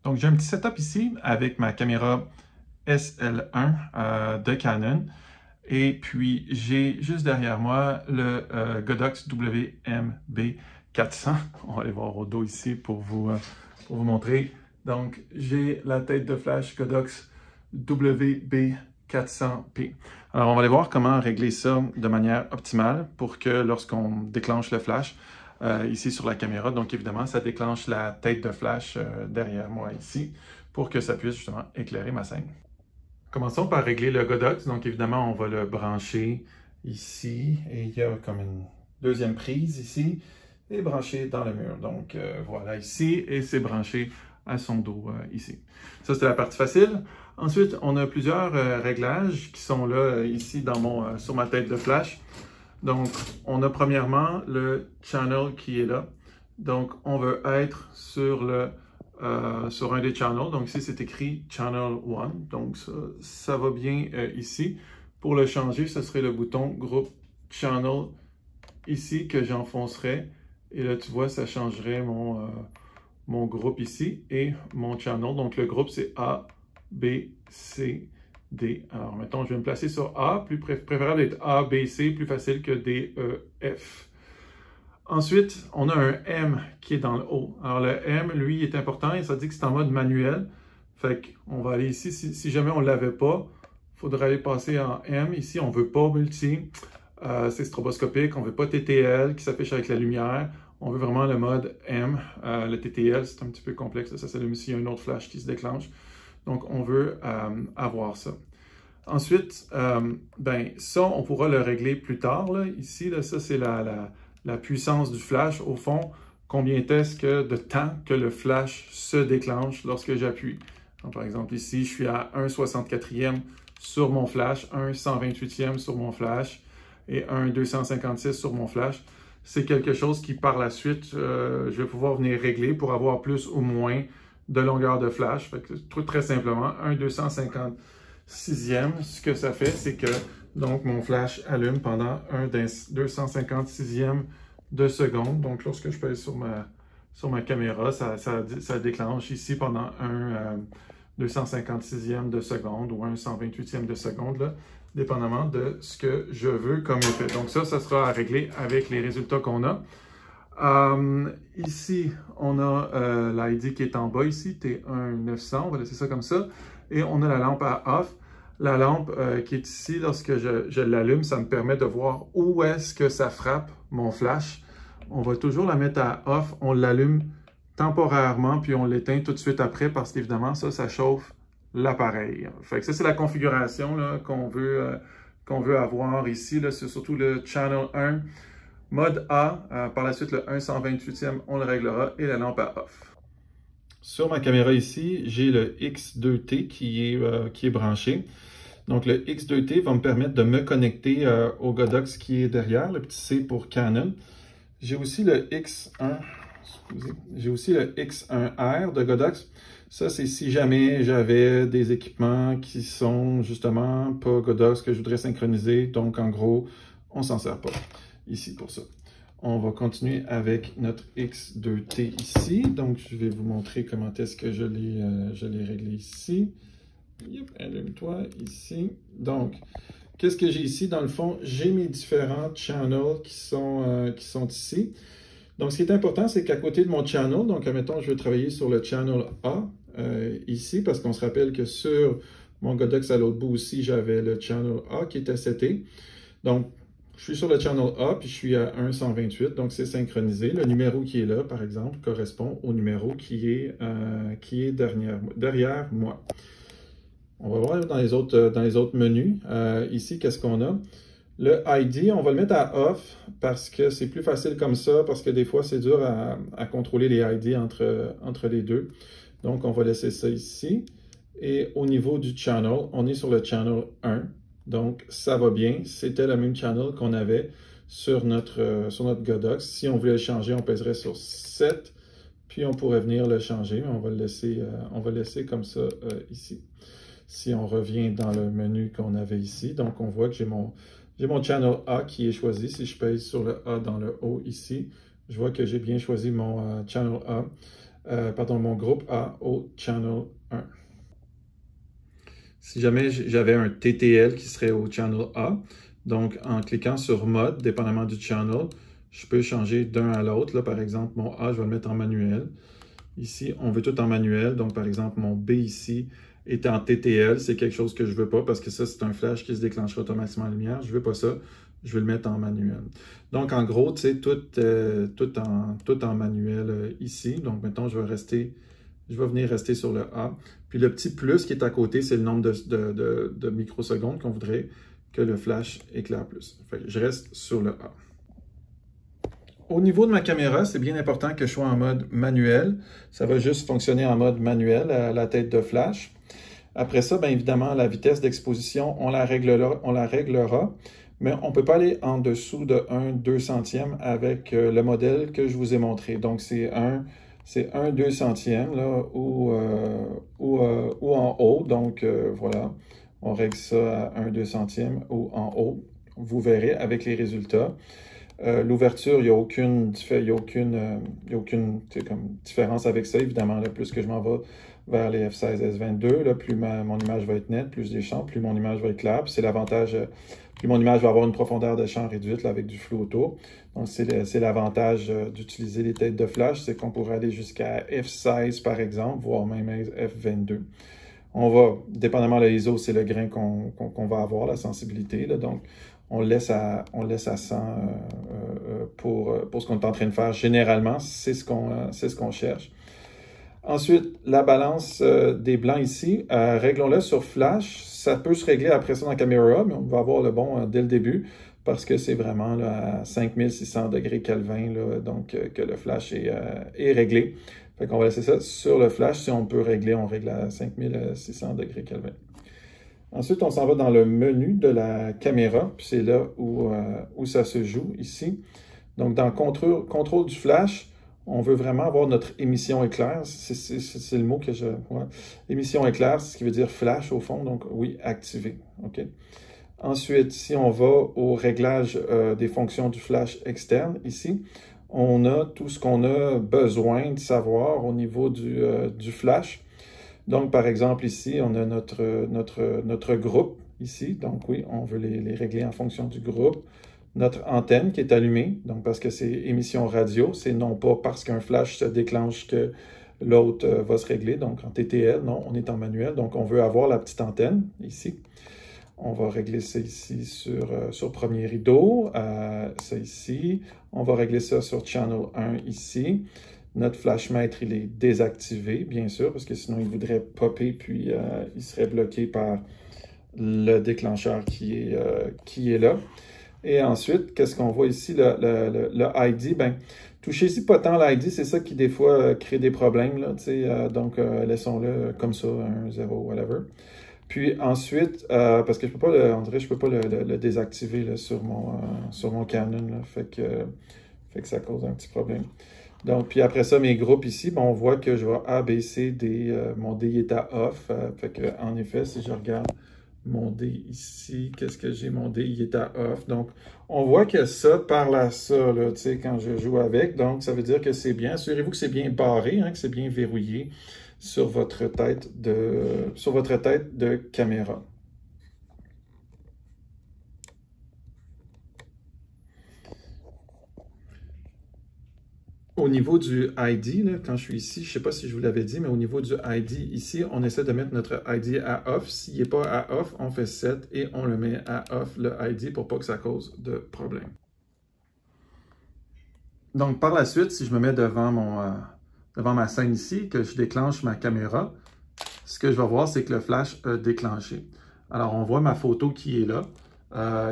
Donc, j'ai un petit setup ici avec ma caméra SL1 de Canon. Et puis, j'ai juste derrière moi le Godox WMB400. On va aller voir au dos ici pour vous montrer. Donc, j'ai la tête de flash Godox WB400P. Alors, on va aller voir comment régler ça de manière optimale pour que lorsqu'on déclenche le flash, ici sur la caméra, donc évidemment, ça déclenche la tête de flash derrière moi ici pour que ça puisse justement éclairer ma scène. Commençons par régler le Godox. Donc évidemment, on va le brancher ici et il y a comme une deuxième prise ici et branché dans le mur. Donc voilà ici et c'est branché à son dos ici. Ça, c'est la partie facile. Ensuite, on a plusieurs réglages qui sont là ici dans sur ma tête de flash. Donc, on a premièrement le channel qui est là. Donc, on veut être sur un des channels. Donc, ici, c'est écrit Channel 1. Donc, ça va bien ici. Pour le changer, ce serait le bouton Groupe Channel ici que j'enfoncerais. Et là, tu vois, ça changerait mon groupe ici et mon channel. Donc, le groupe, c'est A, B, C, D. Alors, mettons, je vais me placer sur A, plus préférable d'être A, B, C, plus facile que D, E, F. Ensuite, on a un M qui est dans le haut. Alors, le M, lui, est important et ça dit que c'est en mode manuel. Fait qu'on va aller ici. Si jamais on ne l'avait pas, il faudrait aller passer en M. Ici, on ne veut pas multi. C'est stroboscopique. On ne veut pas TTL qui s'affiche avec la lumière. On veut vraiment le mode M. Le TTL, c'est un petit peu complexe. Ça s'allume s'il y a un autre flash qui se déclenche. Donc, on veut avoir ça. Ensuite, ça, on pourra le régler plus tard. Là. Ici, là, ça, c'est la puissance du flash. Au fond, combien est-ce que de temps que le flash se déclenche lorsque j'appuie. Par exemple, ici, je suis à 1/64e sur mon flash, 1/128e sur mon flash et 1/256 sur mon flash. C'est quelque chose qui, par la suite, je vais pouvoir venir régler pour avoir plus ou moins de longueur de flash. Fait que, très simplement, 1/256e, ce que ça fait, c'est que donc mon flash allume pendant 1/256e de seconde. Donc, lorsque je pèse sur ma caméra, ça déclenche ici pendant 1/256e de seconde ou 1/128e de seconde, là, dépendamment de ce que je veux comme effet. Donc ça sera à régler avec les résultats qu'on a. Ici, on a l'ID qui est en bas ici, T1900, on va laisser ça comme ça. Et on a la lampe à off. La lampe qui est ici, lorsque je l'allume, ça me permet de voir où est-ce que ça frappe mon flash. On va toujours la mettre à off, on l'allume temporairement, puis on l'éteint tout de suite après parce qu'évidemment, ça chauffe l'appareil. Fait que ça, c'est la configuration qu'on veut avoir ici. C'est surtout le Channel 1. Mode A, par la suite, le 1/128e, on le réglera et la lampe à off. Sur ma caméra ici, j'ai le X2T qui est branché. Donc, le X2T va me permettre de me connecter au Godox qui est derrière, le petit C pour Canon. J'ai aussi le X1R de Godox. Ça, c'est si jamais j'avais des équipements qui sont justement pas Godox que je voudrais synchroniser. Donc, en gros, on ne s'en sert pas ici pour ça. On va continuer avec notre X2T ici. Donc, je vais vous montrer comment est-ce que je l'ai réglé ici. Yep, allume-toi ici. Donc, qu'est-ce que j'ai ici? Dans le fond, j'ai mes différents channels qui sont ici. Donc, ce qui est important, c'est qu'à côté de mon channel, donc, admettons, je vais travailler sur le channel A ici, parce qu'on se rappelle que sur mon Godox à l'autre bout aussi, j'avais le channel A qui était seté. Donc, je suis sur le channel A, puis je suis à 1/128, donc c'est synchronisé. Le numéro qui est là, par exemple, correspond au numéro qui est derrière moi. On va voir dans les autres menus. Ici, qu'est-ce qu'on a? Le ID, on va le mettre à off parce que c'est plus facile comme ça, parce que des fois, c'est dur à contrôler les ID entre les deux. Donc, on va laisser ça ici. Et au niveau du channel, on est sur le channel 1. Donc, ça va bien. C'était le même channel qu'on avait sur notre Godox. Si on voulait le changer, on pèserait sur 7, puis on pourrait venir le changer, mais on va le laisser comme ça ici. Si on revient dans le menu qu'on avait ici, donc on voit que j'ai mon channel A qui est choisi. Si je pèse sur le A dans le haut ici, je vois que j'ai bien choisi mon channel A. mon groupe A au channel 1. Si jamais j'avais un TTL qui serait au channel A, donc en cliquant sur mode, dépendamment du channel, je peux changer d'un à l'autre. Là, par exemple, mon A, je vais le mettre en manuel. Ici, on veut tout en manuel. Donc, par exemple, mon B ici est en TTL. C'est quelque chose que je ne veux pas parce que ça, c'est un flash qui se déclenchera automatiquement en lumière. Je ne veux pas ça. Je vais le mettre en manuel. Donc, en gros, tu sais, tout en manuel ici. Donc, maintenant, je vais venir rester sur le A. Puis, le petit plus qui est à côté, c'est le nombre de microsecondes qu'on voudrait que le flash éclaire plus. Fait que je reste sur le A. Au niveau de ma caméra, c'est bien important que je sois en mode manuel. Ça va juste fonctionner en mode manuel à la tête de flash. Après ça, bien évidemment, la vitesse d'exposition, on la réglera, mais on ne peut pas aller en dessous de 1/2 centième avec le modèle que je vous ai montré. Donc, c'est 1/2 centième là, ou en haut. Donc, voilà, on règle ça à 1/2 centième ou en haut. Vous verrez avec les résultats. L'ouverture, il n'y a aucune différence avec ça. Évidemment, là, plus que je m'en vais vers les F16, S22, là, plus mon image va être nette, plus des champs, plus mon image va être claire. C'est l'avantage, plus mon image va avoir une profondeur de champ réduite là, avec du flou autour. Donc, c'est l'avantage d'utiliser les têtes de flash, c'est qu'on pourrait aller jusqu'à F16 par exemple, voire même F22. On va, dépendamment de l'ISO, c'est le grain qu'on va avoir, la sensibilité. Là, donc, on laisse à 100 pour ce qu'on est en train de faire. Généralement, c'est ce qu'on cherche. Ensuite, la balance des blancs ici, réglons-le sur flash. Ça peut se régler après ça dans la caméra, mais on va avoir le bon dès le début parce que c'est vraiment là, à 5600 degrés Kelvin, là, donc que le flash est réglé. Fait qu'on va laisser ça sur le flash. Si on peut régler, on règle à 5600 degrés Kelvin. Ensuite, on s'en va dans le menu de la caméra, puis c'est là où ça se joue, ici. Donc, dans contrôle du flash, on veut vraiment avoir notre émission éclair. C'est le mot que je... Ouais. Émission éclair, c'est ce qui veut dire flash au fond, donc oui, activé. OK. Ensuite, si on va au réglage des fonctions du flash externe, ici, on a tout ce qu'on a besoin de savoir au niveau du flash. Donc, par exemple, ici, on a notre groupe ici. Donc, oui, on veut les régler en fonction du groupe. Notre antenne qui est allumée, donc parce que c'est émission radio, c'est non pas parce qu'un flash se déclenche que l'autre va se régler. Donc, en TTL, non, on est en manuel. Donc, on veut avoir la petite antenne ici. On va régler ça ici sur premier rideau, ça ici. On va régler ça sur channel 1 ici. Notre flashmètre, il est désactivé, bien sûr, parce que sinon, il voudrait popper, puis il serait bloqué par le déclencheur qui est là. Et ensuite, qu'est-ce qu'on voit ici? Le ID, ben, touchez ici pas tant l'ID, c'est ça qui, des fois, crée des problèmes, là, donc, laissons-le comme ça, 1, 0, whatever. Puis ensuite, parce que je peux pas je peux pas le désactiver là, sur mon Canon, là, fait que ça cause un petit problème. Donc, puis après ça, mes groupes ici, bon, on voit que je vais A, B, C, D, mon D est à off. Fait que, en effet, si je regarde mon D ici, qu'est-ce que j'ai? Mon D, il est à off. Donc, on voit que ça parle à ça, là, tu sais, quand je joue avec. Donc, ça veut dire que c'est bien. Assurez-vous que c'est bien barré, hein, que c'est bien verrouillé sur votre tête de caméra. Au niveau du ID, là, quand je suis ici, je ne sais pas si je vous l'avais dit, mais au niveau du ID, ici, on essaie de mettre notre ID à off. S'il n'est pas à off, on fait set et on le met à off, le ID, pour pas que ça cause de problème. Donc, par la suite, si je me mets devant ma scène ici, que je déclenche ma caméra, ce que je vais voir, c'est que le flash a déclenché. Alors, on voit ma photo qui est là.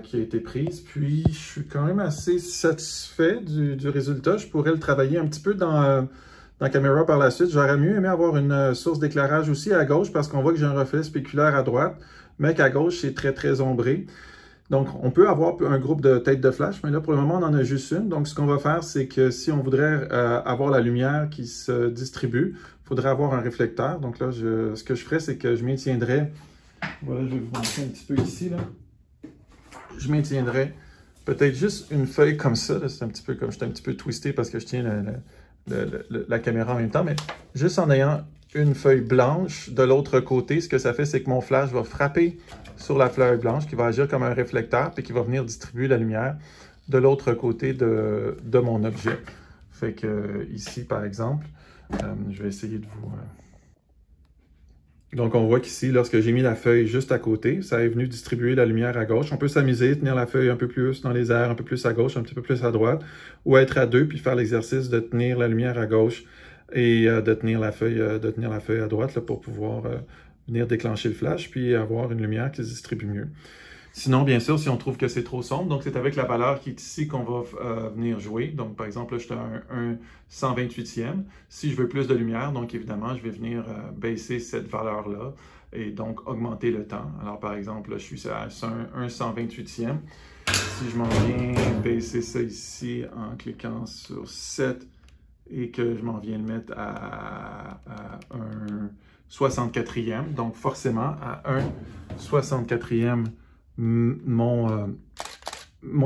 Qui a été prise. Puis, je suis quand même assez satisfait du résultat. Je pourrais le travailler un petit peu dans Camera par la suite. J'aurais mieux aimé avoir une source d'éclairage aussi à gauche parce qu'on voit que j'ai un reflet spéculaire à droite, mais qu'à gauche, c'est très, très ombré. Donc, on peut avoir un groupe de têtes de flash, mais là, pour le moment, on en a juste une. Donc, ce qu'on va faire, c'est que si on voudrait avoir la lumière qui se distribue, il faudrait avoir un réflecteur. Donc là, ce que je ferais, c'est que je maintiendrais... Voilà, je vais vous montrer un petit peu ici, là. Je maintiendrai peut-être juste une feuille comme ça. C'est un petit peu comme j'étais un petit peu twisté parce que je tiens la caméra en même temps, mais juste en ayant une feuille blanche de l'autre côté, ce que ça fait, c'est que mon flash va frapper sur la feuille blanche qui va agir comme un réflecteur puis qui va venir distribuer la lumière de l'autre côté de mon objet. Fait que ici, par exemple, je vais essayer de vous... Donc, on voit qu'ici, lorsque j'ai mis la feuille juste à côté, ça est venu distribuer la lumière à gauche. On peut s'amuser, tenir la feuille un peu plus dans les airs, un peu plus à gauche, un petit peu plus à droite, ou être à deux, puis faire l'exercice de tenir la lumière à gauche et de tenir la feuille à droite là, pour pouvoir venir déclencher le flash, puis avoir une lumière qui se distribue mieux. Sinon, bien sûr, si on trouve que c'est trop sombre, donc c'est avec la valeur qui est ici qu'on va venir jouer. Donc, par exemple, là, je suis à un 128e. Si je veux plus de lumière, donc évidemment, je vais venir baisser cette valeur-là et donc augmenter le temps. Alors, par exemple, là, je suis à un 128e. Si je m'en viens baisser ça ici en cliquant sur 7 et que je m'en viens le mettre à un 64e, donc forcément, à un 64e, mon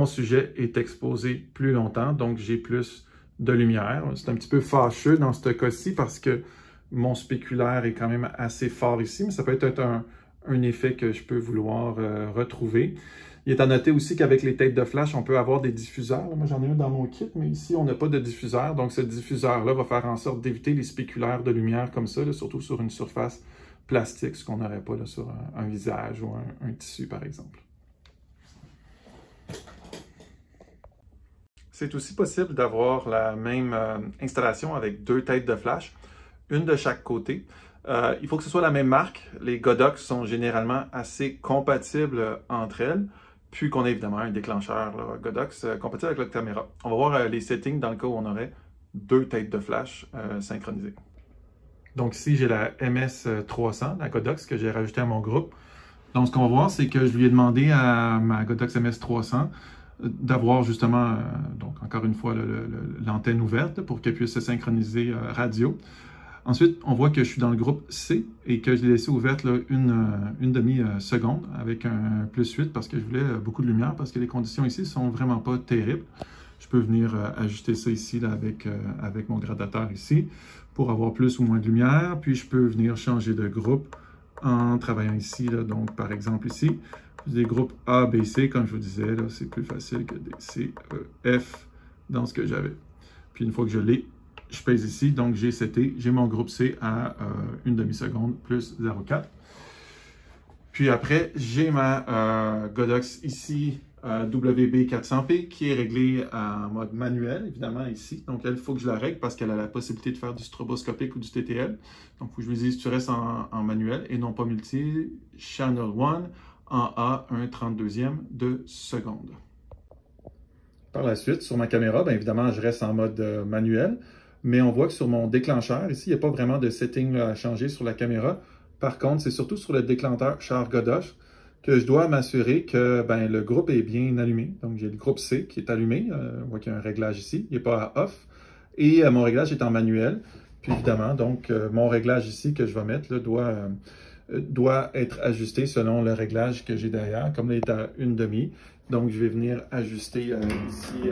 sujet est exposé plus longtemps, donc j'ai plus de lumière. C'est un petit peu fâcheux dans ce cas-ci parce que mon spéculaire est quand même assez fort ici, mais ça peut être un effet que je peux vouloir retrouver. Il est à noter aussi qu'avec les têtes de flash, on peut avoir des diffuseurs. Moi, j'en ai un dans mon kit, mais ici, on n'a pas de diffuseur. Donc, ce diffuseur-là va faire en sorte d'éviter les spéculaires de lumière comme ça, là, surtout sur une surface plastique, ce qu'on n'aurait pas là, sur un visage ou un tissu, par exemple. C'est aussi possible d'avoir la même installation avec deux têtes de flash, une de chaque côté. Il faut que ce soit la même marque. Les Godox sont généralement assez compatibles entre elles, puis qu'on ait évidemment un déclencheur là, Godox compatible avec notre caméra. On va voir les settings dans le cas où on aurait deux têtes de flash synchronisées. Donc ici, j'ai la MS300, la Godox que j'ai rajoutée à mon groupe. Donc ce qu'on va voir, c'est que je lui ai demandé à ma Godox MS300 d'avoir justement, donc encore une fois, l'antenne ouverte pour qu'elle puisse se synchroniser radio. Ensuite, on voit que je suis dans le groupe C et que je l'ai laissé ouverte là, une demi-seconde avec un +8 parce que je voulais beaucoup de lumière parce que les conditions ici sont vraiment pas terribles. Je peux venir ajuster ça ici là, avec mon gradateur ici pour avoir plus ou moins de lumière. Puis je peux venir changer de groupe en travaillant ici. Là, donc par exemple ici, des groupes A, B, C, comme je vous disais, c'est plus facile que des C, E, F dans ce que j'avais. Puis une fois que je l'ai, je pèse ici, donc j'ai seté, j'ai mon groupe C à une demi-seconde plus 0,4. Puis après, j'ai ma Godox ici, WB400P, qui est réglée en mode manuel, évidemment ici. Donc elle, il faut que je la règle parce qu'elle a la possibilité de faire du stroboscopique ou du TTL. Donc il faut que je lui dise, tu restes en manuel et non pas multi, channel 1, en A, 1/32e de seconde. Par la suite, sur ma caméra, bien évidemment, je reste en mode manuel. Mais on voit que sur mon déclencheur, ici, il n'y a pas vraiment de setting à changer sur la caméra. Par contre, c'est surtout sur le déclencheur Godox que je dois m'assurer que le groupe est bien allumé. Donc, j'ai le groupe C qui est allumé. On voit qu'il y a un réglage ici. Il n'est pas à off. Et mon réglage est en manuel. Puis évidemment, donc, mon réglage ici que je vais mettre là, doit être ajusté selon le réglage que j'ai derrière. Comme là, il est à une demi. Donc, je vais venir ajuster ici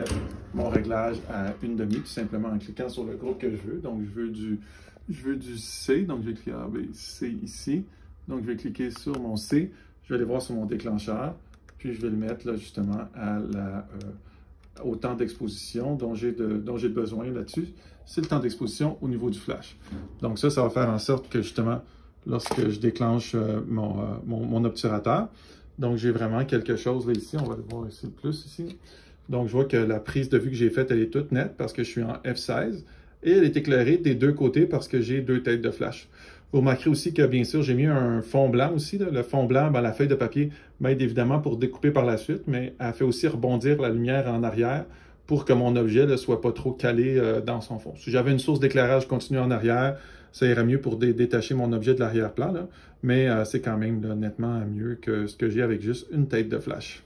mon réglage à une demi, tout simplement en cliquant sur le groupe que je veux. Donc, je veux du C, donc je vais cliquer C ici. Donc, je vais cliquer sur mon C. Je vais aller voir sur mon déclencheur. Puis, je vais le mettre là, justement au temps d'exposition dont j'ai besoin là-dessus. C'est le temps d'exposition au niveau du flash. Donc, ça va faire en sorte que justement, lorsque je déclenche mon obturateur, donc, j'ai vraiment quelque chose là ici. On va le voir ici le plus ici. Donc, je vois que la prise de vue que j'ai faite, elle est toute nette parce que je suis en F16. Et elle est éclairée des deux côtés parce que j'ai deux têtes de flash. Vous remarquerez aussi que, bien sûr, j'ai mis un fond blanc aussi. Là. Le fond blanc, la feuille de papier m'aide évidemment pour découper par la suite, mais elle fait aussi rebondir la lumière en arrière pour que mon objet ne soit pas trop calé dans son fond. Si j'avais une source d'éclairage continu en arrière, ça irait mieux pour détacher mon objet de l'arrière-plan, mais c'est quand même là, nettement mieux que ce que j'ai avec juste une tête de flash.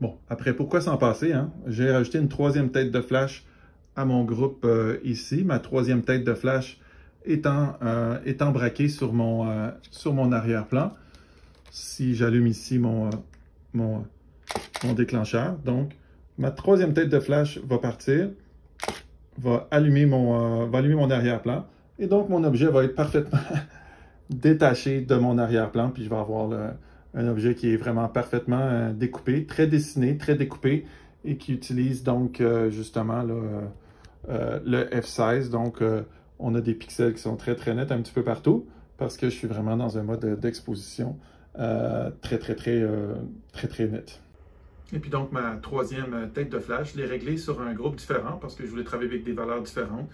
Bon, après, pourquoi s'en passer? Hein? J'ai rajouté une troisième tête de flash à mon groupe ici. Ma troisième tête de flash étant braquée sur mon arrière-plan. Si j'allume ici mon déclencheur, donc ma troisième tête de flash va partir, va allumer mon arrière-plan. Et donc, mon objet va être parfaitement détaché de mon arrière-plan. Puis, je vais avoir un objet qui est vraiment parfaitement découpé, très dessiné, très découpé, et qui utilise donc justement là, le F16. Donc, on a des pixels qui sont très, très nets un petit peu partout, parce que je suis vraiment dans un mode d'exposition très, très net. Et puis donc, ma troisième tête de flash, je l'ai réglée sur un groupe différent parce que je voulais travailler avec des valeurs différentes.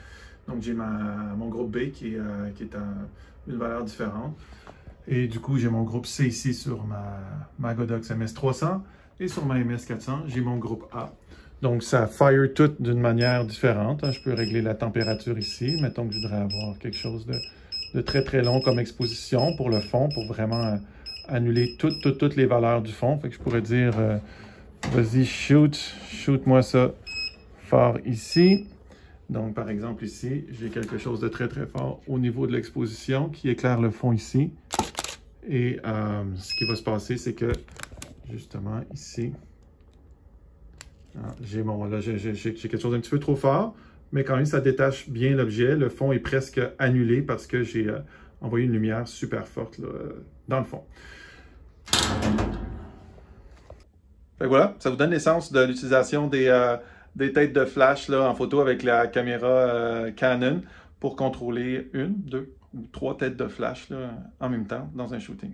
Donc, j'ai mon groupe B qui est une valeur différente. Et du coup, j'ai mon groupe C ici sur ma Godox MS300 et sur ma MS400, j'ai mon groupe A. Donc, ça fire tout d'une manière différente. Je peux régler la température ici. Mettons que je voudrais avoir quelque chose de très, très long comme exposition pour le fond, pour vraiment annuler toutes les valeurs du fond. Fait que je pourrais dire, vas-y, shoot-moi ça fort ici. Donc, par exemple, ici, j'ai quelque chose de très, très fort au niveau de l'exposition qui éclaire le fond ici. Et ce qui va se passer, c'est que, justement, ici, j'ai quelque chose d'un petit peu trop fort, mais quand même, ça détache bien l'objet. Le fond est presque annulé parce que j'ai envoyé une lumière super forte là, dans le fond. Fait que voilà, ça vous donne l'essence de l'utilisation des têtes de flash là, en photo avec la caméra Canon pour contrôler une, deux ou trois têtes de flash là, en même temps dans un shooting.